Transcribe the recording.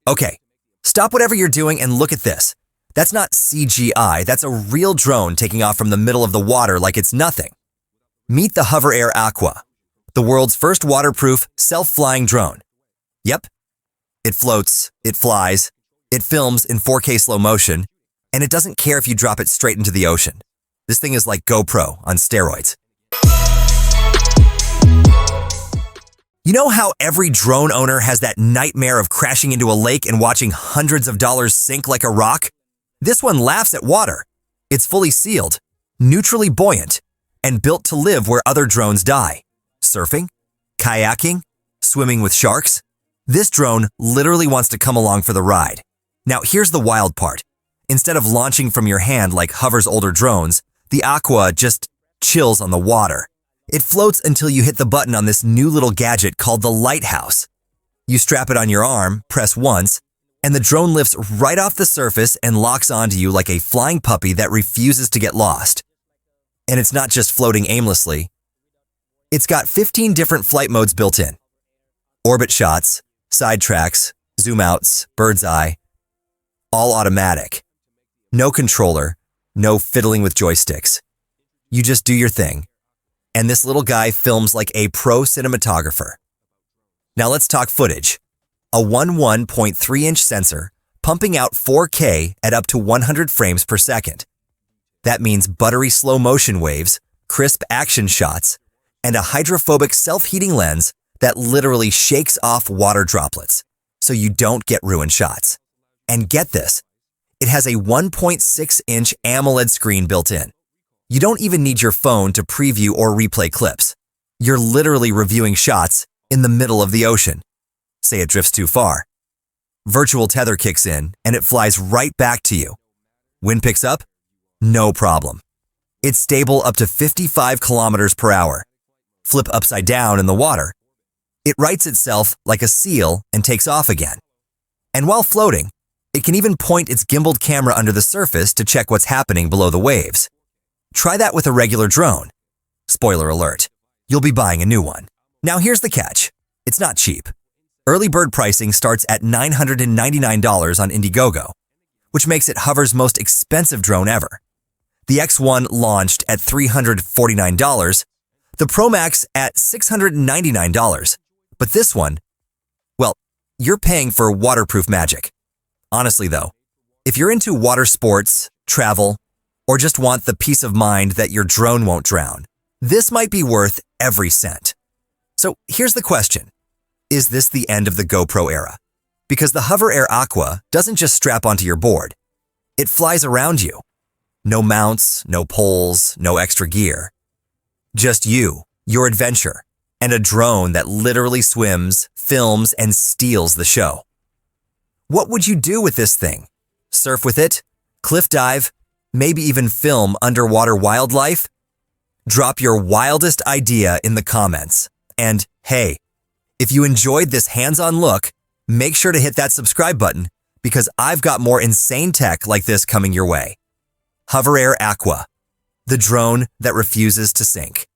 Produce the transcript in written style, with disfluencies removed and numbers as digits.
Okay, stop whatever you're doing and look at this. That's not CGI, that's a real drone taking off from the middle of the water like it's nothing. Meet the HoverAir AQUA, the world's first waterproof, self-flying drone. Yep, it floats, it flies, it films in 4K slow motion, and it doesn't care if you drop it straight into the ocean. This thing is like GoPro on steroids. You know how every drone owner has that nightmare of crashing into a lake and watching hundreds of dollars sink like a rock? This one laughs at water. It's fully sealed, neutrally buoyant, and built to live where other drones die. Surfing, kayaking, swimming with sharks. This drone literally wants to come along for the ride. Now here's the wild part. Instead of launching from your hand like Hover's older drones, the Aqua just chills on the water. It floats until you hit the button on this new little gadget called the lighthouse. You strap it on your arm, press once, and the drone lifts right off the surface and locks onto you like a flying puppy that refuses to get lost. And it's not just floating aimlessly. It's got 15 different flight modes built in. Orbit shots, side tracks, zoom outs, bird's eye, all automatic. No controller, no fiddling with joysticks. You just do your thing. And this little guy films like a pro cinematographer. Now let's talk footage. A 11.3-inch sensor pumping out 4K at up to 100 frames per second. That means buttery slow motion waves, crisp action shots, and a hydrophobic self-heating lens that literally shakes off water droplets so you don't get ruined shots. And get this, it has a 1.6-inch AMOLED screen built in. You don't even need your phone to preview or replay clips. You're literally reviewing shots in the middle of the ocean. Say it drifts too far. Virtual Tether kicks in and it flies right back to you. Wind picks up? No problem. It's stable up to 55 kilometers per hour. Flip upside down in the water. It rights itself like a seal and takes off again. And while floating, it can even point its gimbaled camera under the surface to check what's happening below the waves. Try that with a regular drone. Spoiler alert, you'll be buying a new one. Now here's the catch. It's not cheap. Early bird pricing starts at $999 on Indiegogo, which makes it Hover's most expensive drone ever. The X1 launched at $349, the Pro Max at $699. But this one, well, you're paying for waterproof magic. Honestly though, if you're into water sports, travel, or just want the peace of mind that your drone won't drown, this might be worth every cent. So here's the question. Is this the end of the GoPro era? Because the HoverAir AQUA doesn't just strap onto your board. It flies around you. No mounts, no poles, no extra gear. Just you, your adventure, and a drone that literally swims, films, and steals the show. What would you do with this thing? Surf with it? Cliff dive? Maybe even film underwater wildlife? Drop your wildest idea in the comments. And hey, if you enjoyed this hands-on look, make sure to hit that subscribe button because I've got more insane tech like this coming your way. HoverAir AQUA, the drone that refuses to sink.